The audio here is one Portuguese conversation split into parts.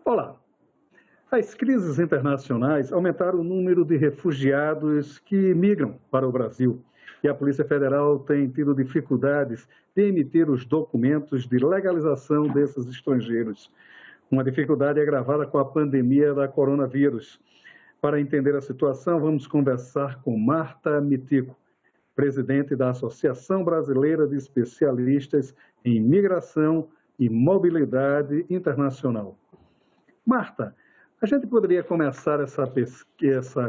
Olá! As crises internacionais aumentaram o número de refugiados que migram para o Brasil. E a Polícia Federal tem tido dificuldades de emitir os documentos de legalização desses estrangeiros. Uma dificuldade agravada com a pandemia da coronavírus. Para entender a situação, vamos conversar com Marta Mitico, presidente da Associação Brasileira de Especialistas em Migração e Mobilidade Internacional. Marta, a gente poderia começar essa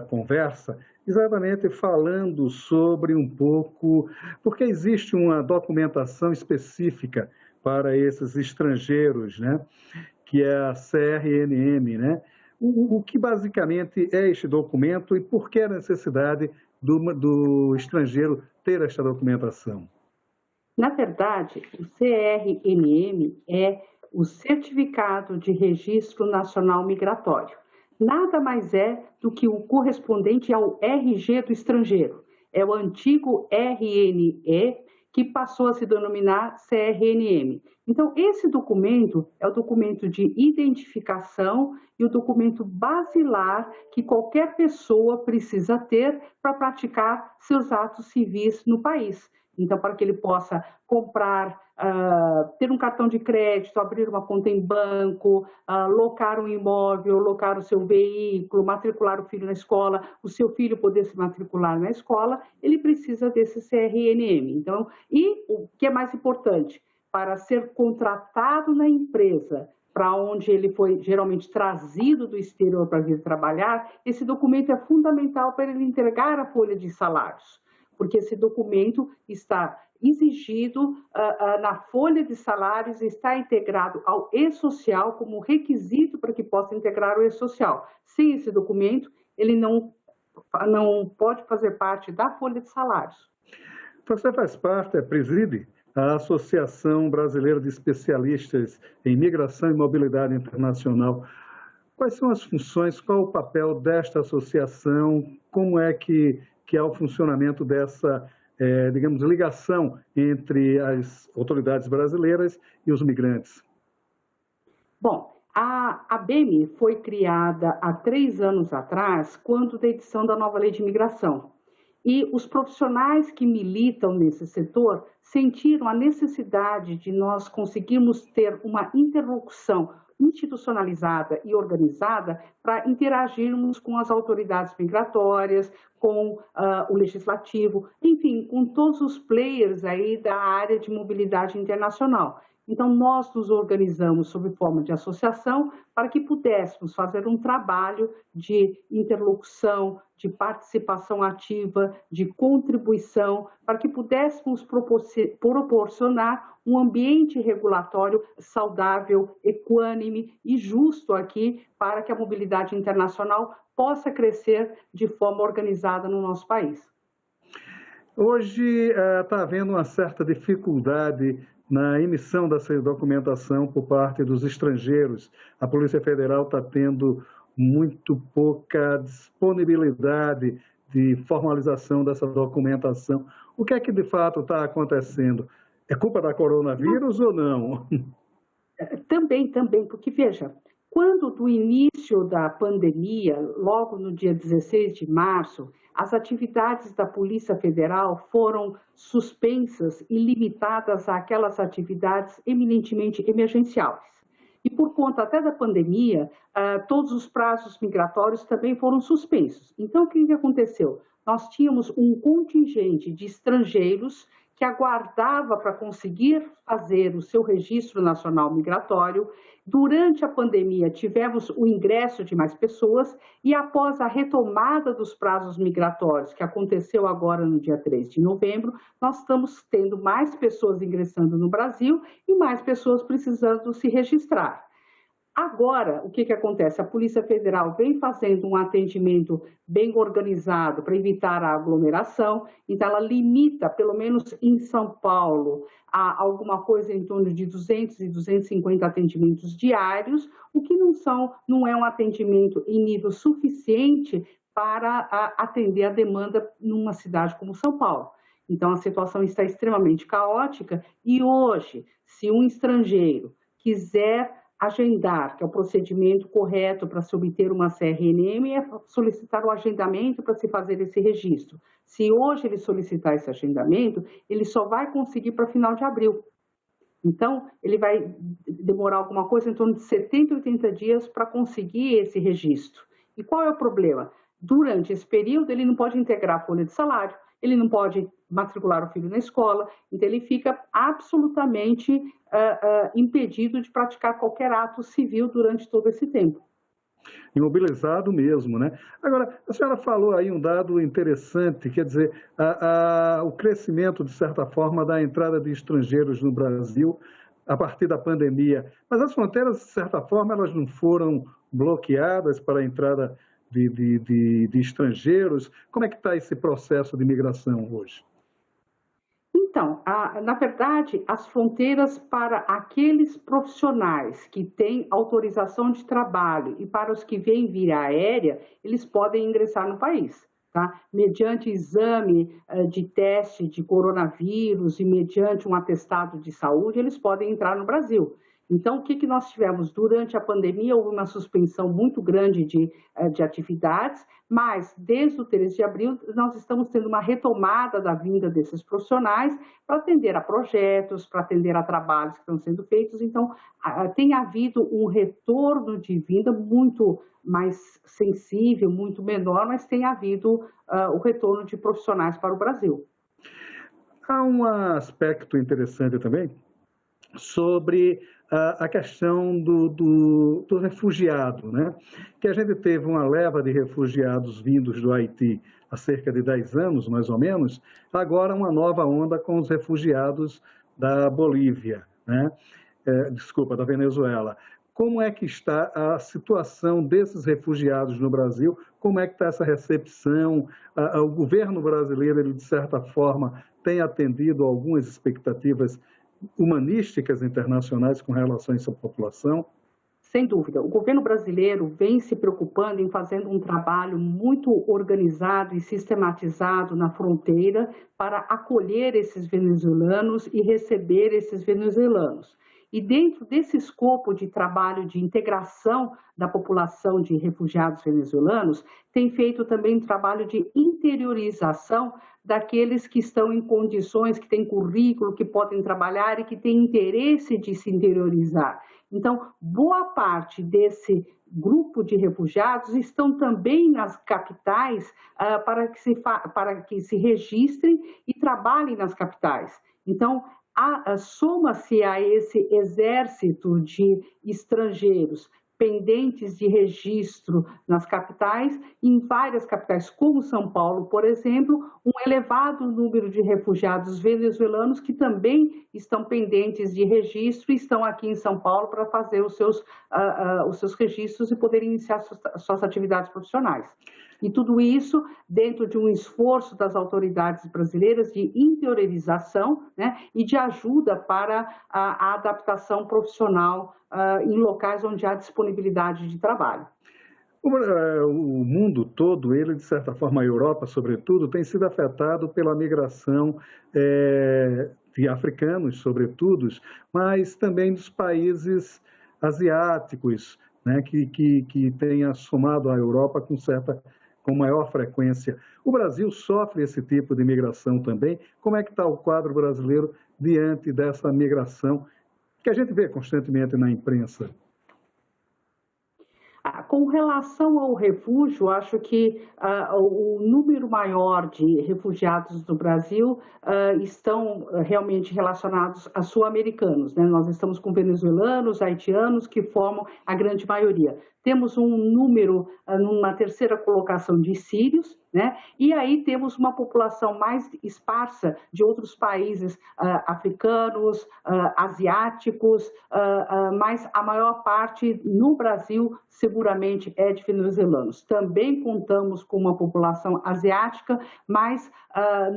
conversa exatamente falando sobre um pouco, porque existe uma documentação específica para esses estrangeiros, né? Que é a CRNM, né? O que basicamente é este documento e por que a necessidade do estrangeiro ter esta documentação? Na verdade, o CRNM é o Certificado de Registro Nacional Migratório. Nada mais é do que o correspondente ao RG do estrangeiro. É o antigo RNE que passou a se denominar CRNM. Então, esse documento é o documento de identificação e o documento basilar que qualquer pessoa precisa ter para praticar seus atos civis no país. Então, para que ele possa comprar, ter um cartão de crédito, abrir uma conta em banco, locar um imóvel, locar o seu veículo, matricular o filho na escola, o seu filho poder se matricular na escola, ele precisa desse CRNM. Então, e o que é mais importante, para ser contratado na empresa, para onde ele foi geralmente trazido do exterior para vir trabalhar, esse documento é fundamental para ele entregar a folha de salários, porque esse documento está exigido na folha de salários e está integrado ao E-Social como requisito para que possa integrar o E-Social. Sem esse documento, ele não pode fazer parte da folha de salários. Você faz parte, preside a Associação Brasileira de Especialistas em Migração e Mobilidade Internacional. Quais são as funções, qual o papel desta associação, como é que é o funcionamento dessa, digamos, ligação entre as autoridades brasileiras e os migrantes? Bom, a ABEMI foi criada há 3 anos atrás, quando da edição da nova lei de imigração. E os profissionais que militam nesse setor sentiram a necessidade de nós conseguirmos ter uma interlocução institucionalizada e organizada para interagirmos com as autoridades migratórias, com o legislativo, enfim, com todos os players aí da área de mobilidade internacional. Então, nós nos organizamos sob forma de associação para que pudéssemos fazer um trabalho de interlocução, de participação ativa, de contribuição, para que pudéssemos proporcionar um ambiente regulatório saudável, equânime e justo aqui para que a mobilidade internacional possa crescer de forma organizada no nosso país. Hoje está havendo uma certa dificuldade na emissão dessa documentação por parte dos estrangeiros. A Polícia Federal está tendo muito pouca disponibilidade de formalização dessa documentação. O que é que de fato está acontecendo? É culpa da coronavírus ou não? Também, porque veja, quando do início da pandemia, logo no dia 16 de março, as atividades da Polícia Federal foram suspensas e limitadas àquelas atividades eminentemente emergenciais. E por conta até da pandemia, todos os prazos migratórios também foram suspensos. Então, o que aconteceu? Nós tínhamos um contingente de estrangeiros que aguardava para conseguir fazer o seu registro nacional migratório. Durante a pandemia, tivemos o ingresso de mais pessoas e após a retomada dos prazos migratórios, que aconteceu agora no dia 3 de novembro, nós estamos tendo mais pessoas ingressando no Brasil e mais pessoas precisando se registrar. Agora, o que acontece? A Polícia Federal vem fazendo um atendimento bem organizado para evitar a aglomeração, então ela limita, pelo menos em São Paulo, a alguma coisa em torno de 200 e 250 atendimentos diários, o que não é um atendimento em nível suficiente para atender a demanda numa cidade como São Paulo. Então, a situação está extremamente caótica e hoje, se um estrangeiro quiser agendar, que é o procedimento correto para se obter uma CRNM, é solicitar o agendamento para se fazer esse registro. Se hoje ele solicitar esse agendamento, ele só vai conseguir para final de abril. Então, ele vai demorar alguma coisa em torno de 70, 80 dias para conseguir esse registro. E qual é o problema? Durante esse período, ele não pode integrar a folha de salário, ele não pode matricular o filho na escola, então ele fica absolutamente impedido de praticar qualquer ato civil durante todo esse tempo. Imobilizado mesmo, né? Agora, a senhora falou aí um dado interessante, quer dizer, o crescimento, de certa forma, da entrada de estrangeiros no Brasil a partir da pandemia. Mas as fronteiras, de certa forma, elas não foram bloqueadas para a entrada de estrangeiros. Como é que está esse processo de imigração hoje? Então, na verdade, as fronteiras para aqueles profissionais que têm autorização de trabalho e para os que vêm via aérea, eles podem ingressar no país, tá? Mediante exame de teste de coronavírus e mediante um atestado de saúde, eles podem entrar no Brasil. Então, o que nós tivemos? Durante a pandemia, houve uma suspensão muito grande de atividades, mas desde o 13 de abril, nós estamos tendo uma retomada da vinda desses profissionais para atender a projetos, para atender a trabalhos que estão sendo feitos. Então, tem havido um retorno de vinda muito mais sensível, muito menor, mas tem havido o retorno de profissionais para o Brasil. Há um aspecto interessante também sobre a questão do refugiado, né? Que a gente teve uma leva de refugiados vindos do Haiti há cerca de 10 anos, mais ou menos, agora uma nova onda com os refugiados da Bolívia, né? Da Venezuela. Como é que está a situação desses refugiados no Brasil? Como é que está essa recepção? O governo brasileiro, ele, de certa forma, tem atendido algumas expectativas humanísticas internacionais com relação a essa população? Sem dúvida. O governo brasileiro vem se preocupando em fazendo um trabalho muito organizado e sistematizado na fronteira para acolher esses venezuelanos e receber esses venezuelanos. E dentro desse escopo de trabalho de integração da população de refugiados venezuelanos, tem feito também um trabalho de interiorização daqueles que estão em condições, que têm currículo, que podem trabalhar e que têm interesse de se interiorizar. Então, boa parte desse grupo de refugiados estão também nas capitais para que se registrem e trabalhem nas capitais. Então, soma-se a esse exército de estrangeiros pendentes de registro nas capitais, em várias capitais, como São Paulo, por exemplo, um elevado número de refugiados venezuelanos que também estão pendentes de registro e estão aqui em São Paulo para fazer os seus registros e poderem iniciar suas atividades profissionais. E tudo isso dentro de um esforço das autoridades brasileiras de interiorização, né, e de ajuda para a adaptação profissional em locais onde há disponibilidade de trabalho. O mundo todo, ele, de certa forma, a Europa, sobretudo, tem sido afetado pela migração de africanos, sobretudo, mas também dos países asiáticos, né, que têm assomado à Europa com maior frequência. O Brasil sofre esse tipo de migração também. Como é que está o quadro brasileiro diante dessa migração que a gente vê constantemente na imprensa? Com relação ao refúgio, acho que o número maior de refugiados do Brasil estão realmente relacionados a sul-americanos, né? Nós estamos com venezuelanos, haitianos, que formam a grande maioria. Temos um número, numa terceira colocação, de sírios, né? E aí temos uma população mais esparsa de outros países africanos, asiáticos, mas a maior parte no Brasil seguramente é de venezuelanos. Também contamos com uma população asiática, mas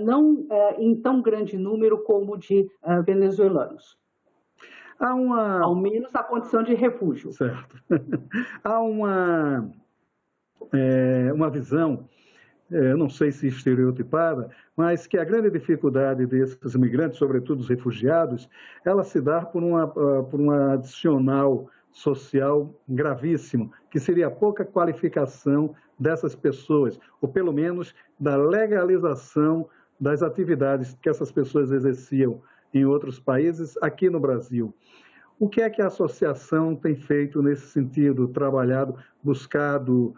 não em tão grande número como de venezuelanos. Ao menos a condição de refúgio. Certo. Há uma visão, não sei se estereotipada, mas que a grande dificuldade desses imigrantes, sobretudo os refugiados, ela se dá por uma adicional social gravíssimo, que seria a pouca qualificação dessas pessoas, ou pelo menos da legalização das atividades que essas pessoas exerciam em outros países, aqui no Brasil. O que é que a associação tem feito nesse sentido, trabalhado, buscado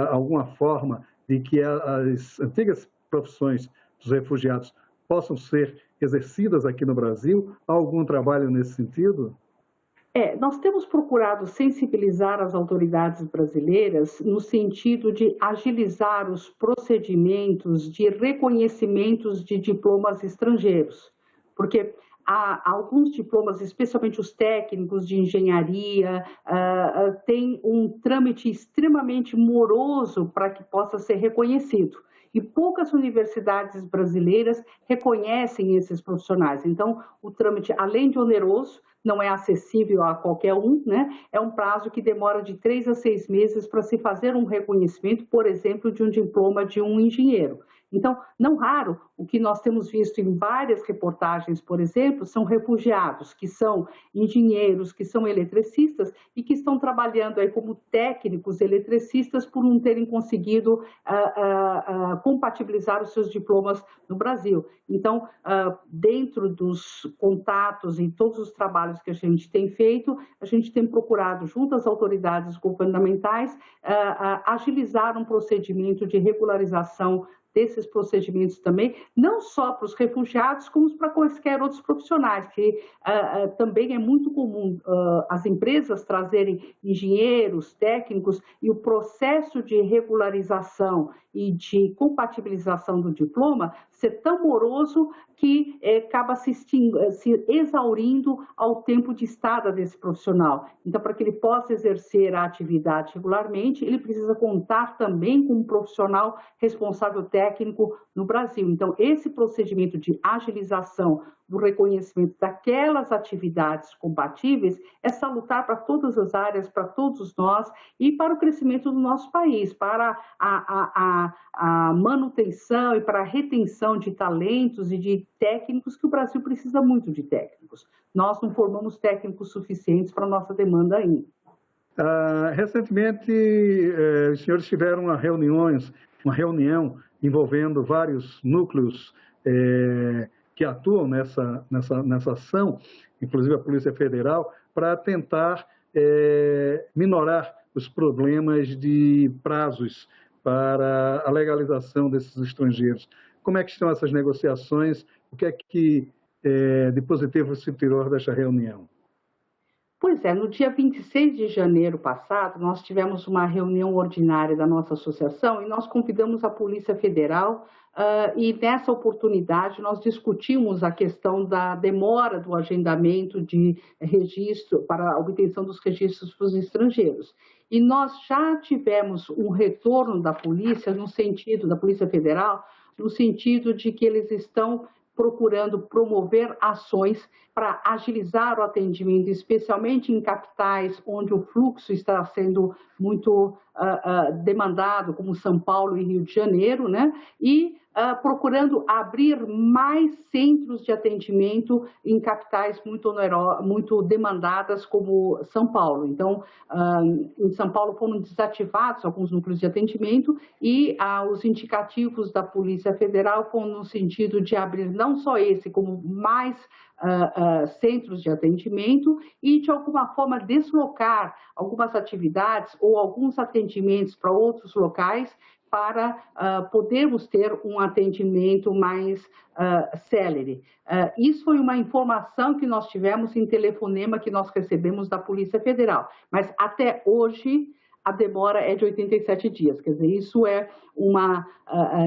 alguma forma de que as antigas profissões dos refugiados possam ser exercidas aqui no Brasil? Há algum trabalho nesse sentido? Nós temos procurado sensibilizar as autoridades brasileiras no sentido de agilizar os procedimentos de reconhecimentos de diplomas estrangeiros, porque há alguns diplomas, especialmente os técnicos de engenharia, têm um trâmite extremamente moroso para que possa ser reconhecido. E poucas universidades brasileiras reconhecem esses profissionais. Então, o trâmite, além de oneroso, não é acessível a qualquer um, né? É um prazo que demora de 3 a 6 meses para se fazer um reconhecimento, por exemplo, de um diploma de um engenheiro. Então, não raro, o que nós temos visto em várias reportagens, por exemplo, são refugiados que são engenheiros, que são eletricistas e que estão trabalhando aí como técnicos eletricistas por não terem conseguido compatibilizar os seus diplomas no Brasil. Então, dentro dos contatos e todos os trabalhos que a gente tem feito, a gente tem procurado, junto às autoridades governamentais, agilizar um procedimento de regularização desses procedimentos também, não só para os refugiados, como para quaisquer outros profissionais, que também é muito comum as empresas trazerem engenheiros, técnicos, e o processo de regularização e de compatibilização do diploma ser tão moroso que acaba se exaurindo ao tempo de estada desse profissional. Então, para que ele possa exercer a atividade regularmente, ele precisa contar também com um profissional responsável técnico no Brasil. Então, esse procedimento de agilização do reconhecimento daquelas atividades compatíveis é salutar para todas as áreas, para todos nós e para o crescimento do nosso país, para a manutenção e para a retenção de talentos e de técnicos, que o Brasil precisa muito de técnicos. Nós não formamos técnicos suficientes para a nossa demanda ainda. Recentemente, os senhores tiveram uma reunião envolvendo vários núcleos que atuam nessa ação, inclusive a Polícia Federal, para tentar minorar os problemas de prazos para a legalização desses estrangeiros. Como é que estão essas negociações? O que é que de positivo se tirou desta reunião? Pois é, no dia 26 de janeiro passado, nós tivemos uma reunião ordinária da nossa associação e nós convidamos a Polícia Federal e nessa oportunidade nós discutimos a questão da demora do agendamento de registro para a obtenção dos registros para os estrangeiros. E nós já tivemos um retorno da polícia, da Polícia Federal, no sentido de que eles estão procurando promover ações para agilizar o atendimento, especialmente em capitais onde o fluxo está sendo muito demandado, como São Paulo e Rio de Janeiro, né? E procurando abrir mais centros de atendimento em capitais muito demandadas, como São Paulo. Então, em São Paulo foram desativados alguns núcleos de atendimento e os indicativos da Polícia Federal foram no sentido de abrir não só esse, como mais centros de atendimento e, de alguma forma, deslocar algumas atividades ou alguns atendimentos para outros locais para podermos ter um atendimento mais célere. Isso foi uma informação que nós tivemos em telefonema que nós recebemos da Polícia Federal, mas até hoje a demora é de 87 dias, quer dizer, isso é uma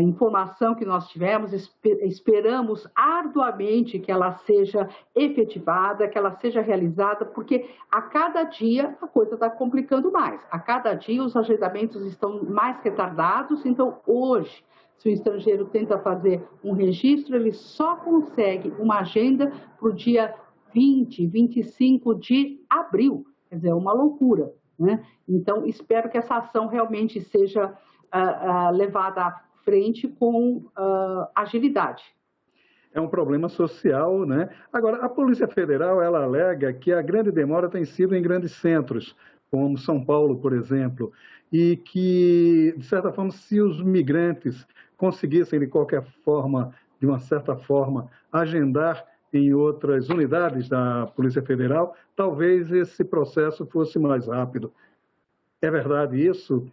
informação que nós tivemos, esperamos arduamente que ela seja efetivada, que ela seja realizada, porque a cada dia a coisa está complicando mais, a cada dia os agendamentos estão mais retardados, então hoje, se o estrangeiro tenta fazer um registro, ele só consegue uma agenda para o dia 20, 25 de abril, quer dizer, é uma loucura. Né? Então, espero que essa ação realmente seja levada à frente com agilidade. é um problema social, né? Agora, a Polícia Federal, ela alega que a grande demora tem sido em grandes centros, como São Paulo, por exemplo, e que, de certa forma, se os migrantes conseguissem, de qualquer forma, de uma certa forma, agendar em outras unidades da Polícia Federal, talvez esse processo fosse mais rápido. É verdade isso?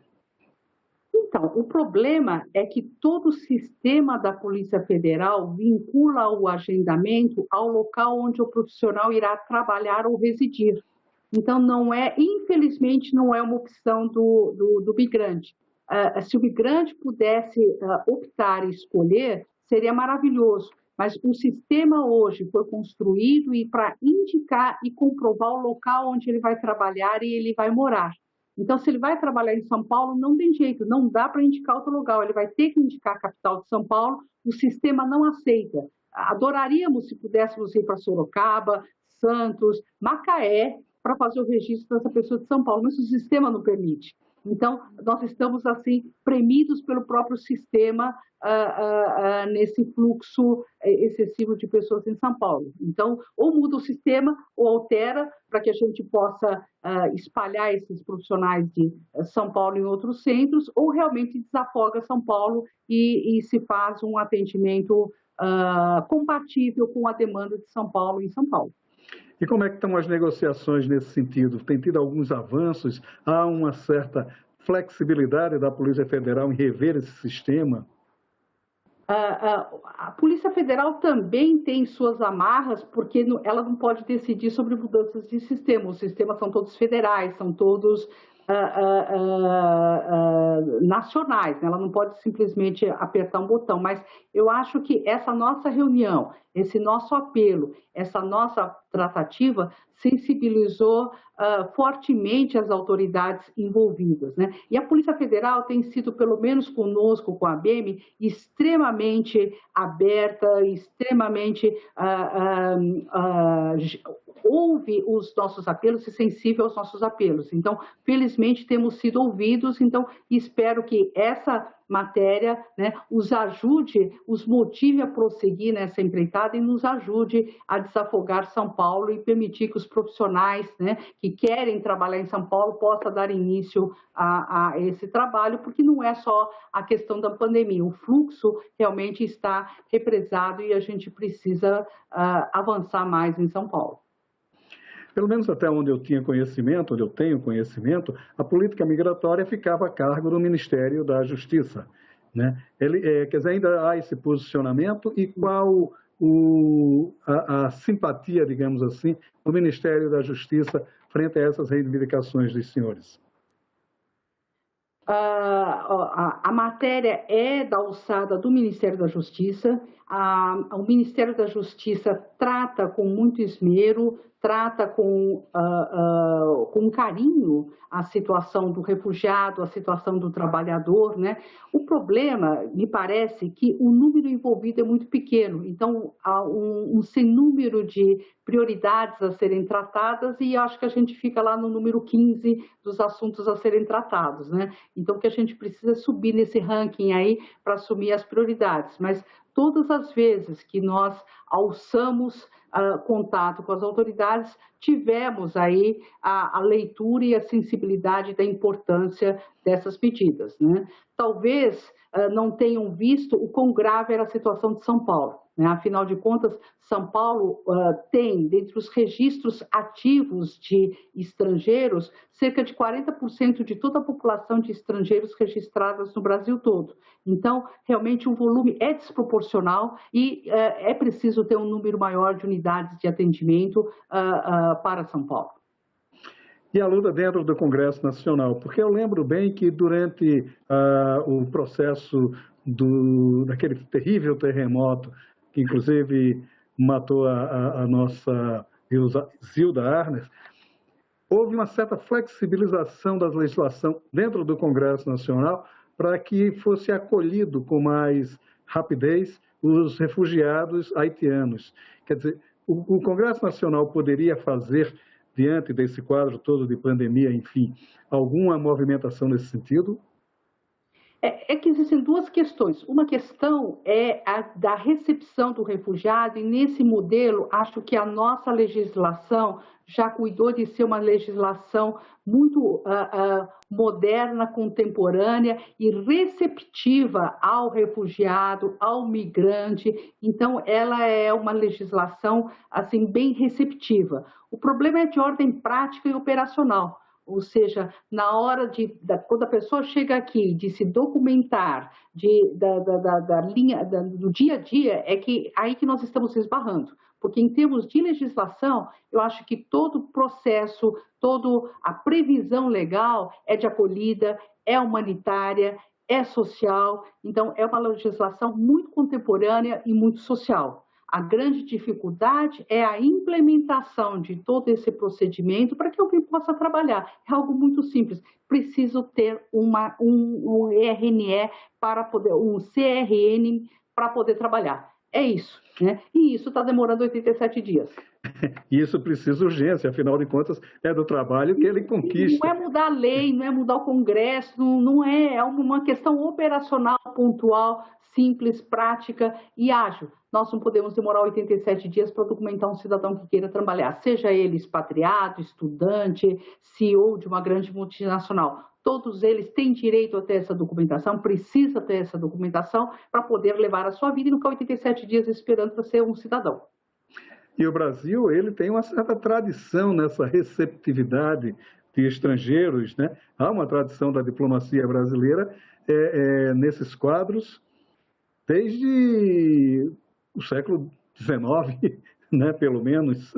Então, o problema é que todo o sistema da Polícia Federal vincula o agendamento ao local onde o profissional irá trabalhar ou residir. Então, não é, infelizmente, não é uma opção do migrante. Se o migrante pudesse optar e escolher, seria maravilhoso. Mas o sistema hoje foi construído para indicar e comprovar o local onde ele vai trabalhar e ele vai morar. Então, se ele vai trabalhar em São Paulo, não tem jeito, não dá para indicar outro lugar, ele vai ter que indicar a capital de São Paulo, o sistema não aceita. Adoraríamos se pudéssemos ir para Sorocaba, Santos, Macaé, para fazer o registro dessa pessoa de São Paulo, mas o sistema não permite. Então, nós estamos, assim, premidos pelo próprio sistema nesse fluxo excessivo de pessoas em São Paulo. Então, ou muda o sistema ou altera para que a gente possa espalhar esses profissionais de São Paulo em outros centros, ou realmente desafoga São Paulo e se faz um atendimento compatível com a demanda de São Paulo em São Paulo. E como é que estão as negociações nesse sentido? Tem tido alguns avanços? Há uma certa flexibilidade da Polícia Federal em rever esse sistema? A Polícia Federal também tem suas amarras, porque ela não pode decidir sobre mudanças de sistema. Os sistemas são todos federais, são todos nacionais, né? Ela não pode simplesmente apertar um botão, mas eu acho que essa nossa reunião, esse nosso apelo, essa nossa tratativa sensibilizou fortemente as autoridades envolvidas, né? E a Polícia Federal tem sido, pelo menos conosco, com a ABEME, extremamente aberta, extremamente ouve os nossos apelos e sensível aos nossos apelos. Então, felizmente, temos sido ouvidos, então espero que essa matéria, né, os ajude, os motive a prosseguir nessa empreitada e nos ajude a desafogar São Paulo e permitir que os profissionais, né, que querem trabalhar em São Paulo possam dar início a esse trabalho, porque não é só a questão da pandemia, o fluxo realmente está represado e a gente precisa avançar mais em São Paulo. Pelo menos até onde eu tinha conhecimento, onde eu tenho conhecimento, a política migratória ficava a cargo do Ministério da Justiça, né? Quer dizer, ainda há esse posicionamento e qual a simpatia, digamos assim, do Ministério da Justiça frente a essas reivindicações dos senhores? A matéria é da alçada do Ministério da Justiça. O Ministério da Justiça trata com muito esmero, trata com carinho a situação do refugiado, a situação do trabalhador, né? O problema, me parece, que o número envolvido é muito pequeno, então há um sem número de prioridades a serem tratadas e acho que a gente fica lá no número 15 dos assuntos a serem tratados, né? Então, o que a gente precisa é subir nesse ranking aí para assumir as prioridades, mas todas as vezes que nós alçamos contato com as autoridades, tivemos aí a leitura e a sensibilidade da importância dessas medidas, né? Talvez não tenham visto o quão grave era a situação de São Paulo, né? Afinal de contas, São Paulo tem, dentre os registros ativos de estrangeiros, cerca de 40% de toda a população de estrangeiros registradas no Brasil todo. Então, realmente, o volume é desproporcional e é preciso ter um número maior de unidades de atendimento para São Paulo. E a luta dentro do Congresso Nacional, porque eu lembro bem que durante o processo daquele terrível terremoto, que inclusive matou a nossa Zilda Arnes, houve uma certa flexibilização da legislação dentro do Congresso Nacional para que fosse acolhido com mais rapidez os refugiados haitianos. Quer dizer, o Congresso Nacional poderia fazer, diante desse quadro todo de pandemia, enfim, alguma movimentação nesse sentido? É que existem duas questões. Uma questão é a da recepção do refugiado, e nesse modelo, acho que a nossa legislação já cuidou de ser uma legislação muito moderna, contemporânea e receptiva ao refugiado, ao migrante. Então, ela é uma legislação assim bem receptiva. O problema é de ordem prática e operacional. Ou seja, na hora quando a pessoa chega aqui, de se documentar, do dia a dia, é que aí que nós estamos esbarrando. Porque em termos de legislação, eu acho que todo o processo, toda a previsão legal é de acolhida, é humanitária, é social, então é uma legislação muito contemporânea e muito social. A grande dificuldade é a implementação de todo esse procedimento para que alguém possa trabalhar. É algo muito simples. Preciso ter um RNE para poder, um CRN para poder trabalhar. É isso, né? E isso está demorando 87 dias. E isso precisa urgência, afinal de contas, é do trabalho que ele conquista. Não é mudar a lei, não é mudar o Congresso, não é, é uma questão operacional, pontual, simples, prática e ágil. Nós não podemos demorar 87 dias para documentar um cidadão que queira trabalhar, seja ele expatriado, estudante, CEO de uma grande multinacional. Todos eles têm direito a ter essa documentação, precisa ter essa documentação para poder levar a sua vida e não ficar 87 dias esperando para ser um cidadão. E o Brasil, ele tem uma certa tradição nessa receptividade de estrangeiros, né? Há uma tradição da diplomacia brasileira nesses quadros desde o século XIX, né? Pelo menos.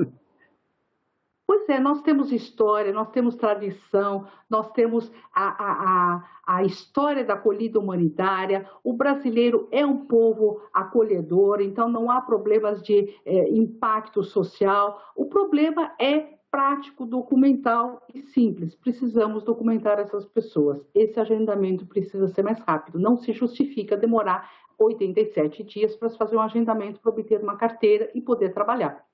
Pois é, nós temos história, nós temos tradição, nós temos a história da acolhida humanitária. O brasileiro é um povo acolhedor, então não há problemas de impacto social. O problema é prático, documental e simples. Precisamos documentar essas pessoas. Esse agendamento precisa ser mais rápido. Não se justifica demorar 87 dias para se fazer um agendamento para obter uma carteira e poder trabalhar.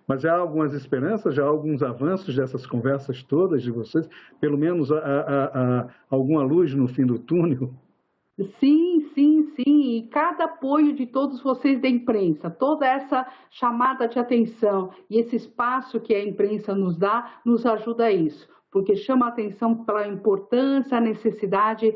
Mas já há algumas esperanças, já há alguns avanços dessas conversas todas de vocês? Pelo menos alguma luz no fim do túnel? Sim, sim, sim. E cada apoio de todos vocês da imprensa, toda essa chamada de atenção e esse espaço que a imprensa nos dá, nos ajuda a isso. Porque chama a atenção pela importância, a necessidade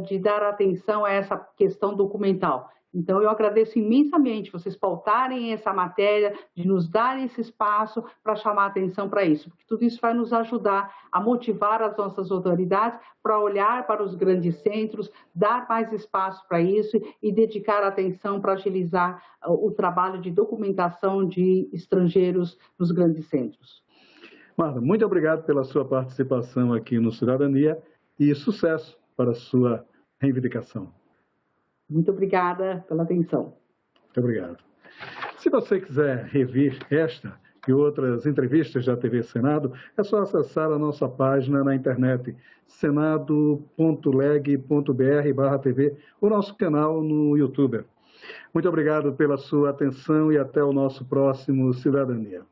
de dar atenção a essa questão documental. Então, eu agradeço imensamente vocês pautarem essa matéria, de nos darem esse espaço para chamar a atenção para isso, porque tudo isso vai nos ajudar a motivar as nossas autoridades para olhar para os grandes centros, dar mais espaço para isso e dedicar atenção para agilizar o trabalho de documentação de estrangeiros nos grandes centros. Marta, muito obrigado pela sua participação aqui no Cidadania e sucesso para a sua reivindicação. Muito obrigada pela atenção. Muito obrigado. Se você quiser rever esta e outras entrevistas da TV Senado, é só acessar a nossa página na internet, senado.leg.br/tv, o nosso canal no YouTube. Muito obrigado pela sua atenção e até o nosso próximo Cidadania.